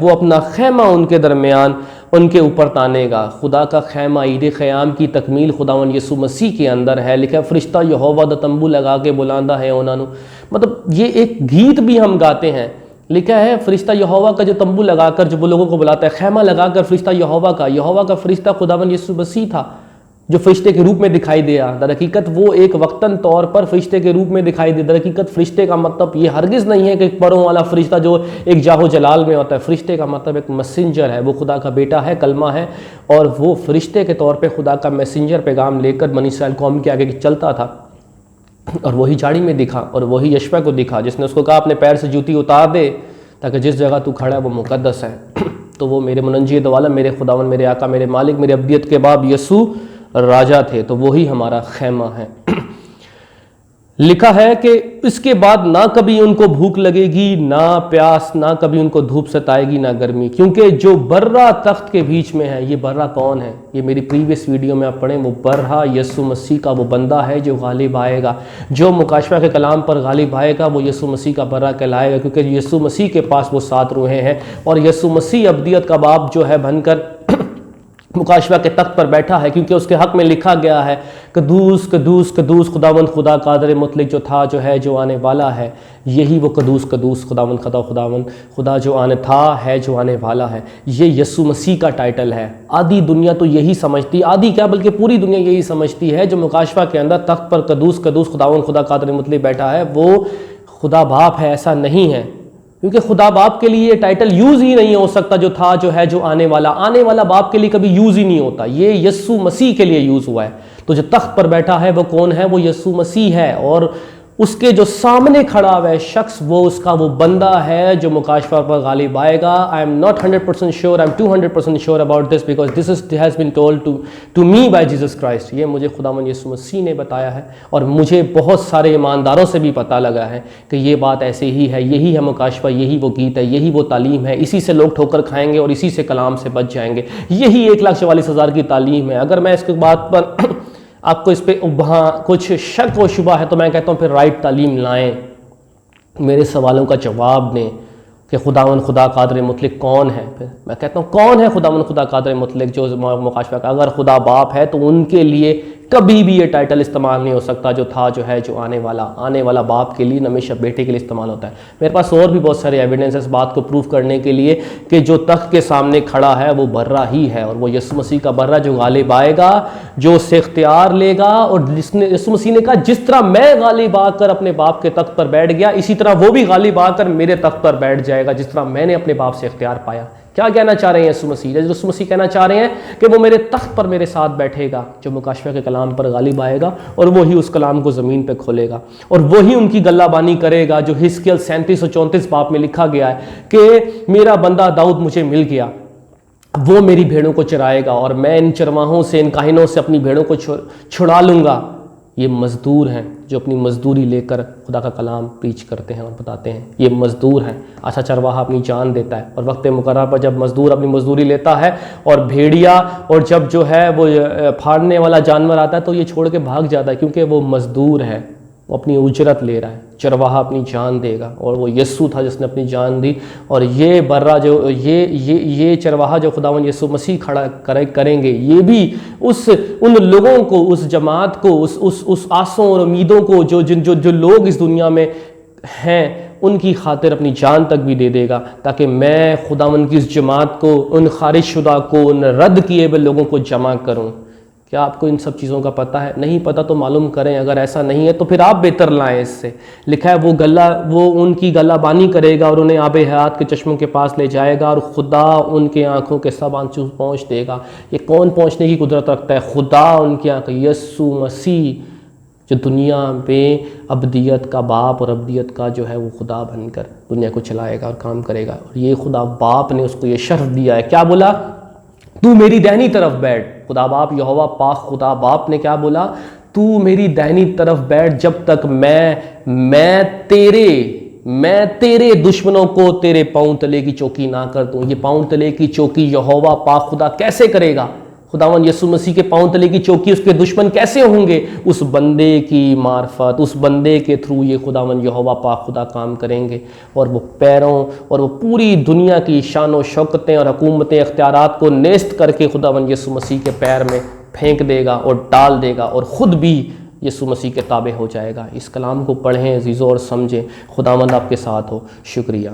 وہ اپنا خیمہ ان کے درمیان ان کے اوپر تانے گا۔ خدا کا خیمہ عید قیام کی تکمیل خداوند یسوع مسیح کے اندر ہے۔ لکھا ہے فرشتہ یہوہ دا تمبو لگا کے بلاندہ ہے انہاں نو، مطلب یہ ایک گیت بھی ہم گاتے ہیں، لکھا ہے فرشتہ یہوہ کا جو تمبو لگا کر جو وہ لوگوں کو بلاتا ہے، خیمہ لگا کر فرشتہ یہوہ کا فرشتہ خداوند یسوع مسیح تھا جو فرشتے کے روپ میں دکھائی دیا۔ در حقیقت وہ ایک وقتاً طور پر فرشتے کے روپ میں دکھائی دیا۔ در حقیقت فرشتے کا مطلب یہ ہرگز نہیں ہے کہ ایک پروں والا فرشتہ جو ایک جاہ جلال میں ہوتا ہے۔ فرشتے کا مطلب ایک میسنجر ہے، وہ خدا کا بیٹا ہے، کلمہ ہے، اور وہ فرشتے کے طور پہ خدا کا میسنجر پیغام لے کر بنی اسرائیل قوم کے آگے چلتا تھا، اور وہی جھاڑی میں دکھا، اور وہی یشوع کو دکھا جس نے اس کو کہا اپنے پیر سے جوتی اتار دے تاکہ جس جگہ تو کھڑا ہے وہ مقدس ہے۔ تو وہ میرے منجی دوالم، میرے خداوند، میرے آقا، میرے مالک، میرے ابدیت کے باب یسوع راجہ تھے، تو وہی ہمارا خیمہ ہے۔ لکھا ہے کہ اس کے بعد نہ کبھی ان کو بھوک لگے گی، نہ پیاس، نہ کبھی ان کو دھوپ ستائے گی، نہ گرمی، کیونکہ جو برہ تخت کے بیچ میں ہے۔ یہ برہ کون ہے؟ یہ میری پریویس ویڈیو میں آپ پڑھیں، وہ برہ یسوع مسیح کا وہ بندہ ہے جو غالب آئے گا، جو مکاشفہ کے کلام پر غالب آئے گا، وہ یسوع مسیح کا برہ کہلائے گا، کیونکہ یسوع مسیح کے پاس وہ 7 روحیں ہیں، اور یسوع مسیح ابدیت کا باپ جو ہے بن کر مکاشفہ کے تخت پر بیٹھا ہے، کیونکہ اس کے حق میں لکھا گیا ہے قدوس قدوس قدوس خداوند خدا قادر مطلق، جو تھا، جو ہے، جو آنے والا ہے۔ یہی وہ قدوس قدوس خداوند خدا جو آنے تھا، ہے، جو آنے والا ہے۔ یہ یسوع مسیح کا ٹائٹل ہے۔ آدھی دنیا تو یہی سمجھتی، آدھی کیا بلکہ پوری دنیا یہی سمجھتی ہے، جو مکاشفہ کے اندر تخت پر قدوس قدوس خداوند خدا قادر مطلق بیٹھا ہے وہ خدا باپ ہے۔ ایسا نہیں ہے، کیونکہ خدا باپ کے لیے یہ ٹائٹل یوز ہی نہیں ہو سکتا، جو تھا، جو ہے، جو آنے والا باپ کے لیے کبھی یوز ہی نہیں ہوتا۔ یہ یسوع مسیح کے لیے یوز ہوا ہے۔ تو جو تخت پر بیٹھا ہے وہ کون ہے؟ وہ یسوع مسیح ہے، اور اس کے جو سامنے کھڑا ہوا ہے شخص، وہ اس کا وہ بندہ ہے جو مکاشفہ پر غالب آئے گا۔ I am not 100% sure, I am 200% sure about this because this has been told to me by Jesus Christ۔ یہ مجھے خداوند یسوع مسیح نے بتایا ہے، اور مجھے بہت سارے ایمانداروں سے بھی پتہ لگا ہے کہ یہ بات ایسے ہی ہے، یہی ہے مکاشفہ، یہی وہ گیت ہے، یہی وہ تعلیم ہے، اسی سے لوگ ٹھوکر کھائیں گے اور اسی سے کلام سے بچ جائیں گے۔ یہی 1,44,000 کی تعلیم ہے۔ اگر میں اس کے بات پر آپ کو اس پہ وہاں کچھ شک و شبہ ہے تو میں کہتا ہوں پھر رائٹ تعلیم لائیں، میرے سوالوں کا جواب دیں کہ خداوند خدا قادر مطلق کون ہے۔ پھر میں کہتا ہوں کون ہے خداوند خدا قادر مطلق جو مکاشفہ کا؟ اگر خدا باپ ہے تو ان کے لیے کبھی بھی یہ ٹائٹل استعمال نہیں ہو سکتا، جو تھا، جو ہے، جو آنے والا باپ کے لیے ہمیشہ بیٹے کے لیے استعمال ہوتا ہے۔ میرے پاس اور بھی بہت سارے ایویڈنس اس بات کو پروف کرنے کے لیے کہ جو تخت کے سامنے کھڑا ہے وہ برہ ہی ہے، اور وہ یسوع مسیح کا برہ جو غالب آئے گا، جو اس سے اختیار لے گا، اور جس نے یسوع مسیح نے کہا جس طرح میں غالب آ کر اپنے باپ کے تخت پر بیٹھ گیا، اسی طرح وہ بھی غالب آ کر میرے تخت پر بیٹھ جائے گا، جس طرح میں نے اپنے باپ سے اختیار پایا۔ کیا کہنا چاہ رہے ہیں یسوع مسیح؟ یسوع مسیح کہنا چاہ رہے ہیں کہ وہ میرے تخت پر میرے ساتھ بیٹھے گا، جو مکاشفہ کے کلام پر غالب آئے گا، اور وہی اس کلام کو زمین پہ کھولے گا، اور وہی ان کی گلہ بانی کرے گا، جو حزقیل 37 اور 34 باب میں لکھا گیا ہے کہ میرا بندہ داؤد مجھے مل گیا، وہ میری بھیڑوں کو چرائے گا، اور میں ان چرواہوں سے، ان کاہنوں سے اپنی بھیڑوں کو چھڑا لوں گا۔ یہ مزدور ہیں جو اپنی مزدوری لے کر خدا کا کلام پریچ کرتے ہیں اور بتاتے ہیں، یہ مزدور ہیں۔ اچھا چرواہا اپنی جان دیتا ہے، اور وقت مقررہ پر جب مزدور اپنی مزدوری لیتا ہے، اور بھیڑیا اور جب جو ہے وہ پھاڑنے والا جانور آتا ہے تو یہ چھوڑ کے بھاگ جاتا ہے، کیونکہ وہ مزدور ہے، وہ اپنی اجرت لے رہا ہے۔ چرواہا اپنی جان دے گا، اور وہ یسوع تھا جس نے اپنی جان دی، اور یہ برہ جو یہ چرواہا جو خداوند یسوع مسیح کھڑا کریں گے، یہ بھی ان لوگوں کو، اس جماعت کو، اس آسوں اور امیدوں کو جو لوگ اس دنیا میں ہیں، ان کی خاطر اپنی جان تک بھی دے دے گا، تاکہ میں خداوند کی اس جماعت کو، ان خارج شدہ کو، ان رد کیے ہوئے لوگوں کو جمع کروں۔ کیا آپ کو ان سب چیزوں کا پتہ ہے؟ نہیں پتہ تو معلوم کریں، اگر ایسا نہیں ہے تو پھر آپ بہتر لائیں اس سے۔ لکھا ہے وہ ان کی گلہ بانی کرے گا اور انہیں آب حیات کے چشموں کے پاس لے جائے گا، اور خدا ان کے آنکھوں کے سب آنسو پہنچ دے گا۔ یہ کون پہنچنے کی قدرت رکھتا ہے؟ خدا ان کی آنکھیں، یسوع مسیح جو دنیا میں ابدیت کا باپ اور ابدیت کا جو ہے وہ خدا بن کر دنیا کو چلائے گا اور کام کرے گا، اور یہ خدا باپ نے اس کو یہ شرف دیا ہے۔ کیا بولا؟ تو میری دہنی طرف بیٹھ۔ خدا باپ یہوہ پاک خدا باپ نے کیا بولا؟ تو میری دہنی طرف بیٹھ جب تک میں تیرے دشمنوں کو تیرے پاؤں تلے کی چوکی نہ کر دوں۔ یہ پاؤں تلے کی چوکی یہوہ پاک خدا کیسے کرے گا؟ خداوند یسوع مسیح کے پاؤں تلے کی چوکی اس کے دشمن کیسے ہوں گے؟ اس بندے کی معرفت، اس بندے کے تھرو یہ خداوند یہوہ پاک خدا کام کریں گے، اور وہ پیروں اور وہ پوری دنیا کی شان و شوکتیں اور حکومتیں اختیارات کو نیست کر کے خداوند یسوع مسیح کے پیر میں پھینک دے گا اور ڈال دے گا، اور خود بھی یسوع مسیح کے تابع ہو جائے گا۔ اس کلام کو پڑھیں عزیزوں اور سمجھیں۔ خداوند آپ کے ساتھ ہو۔ شکریہ۔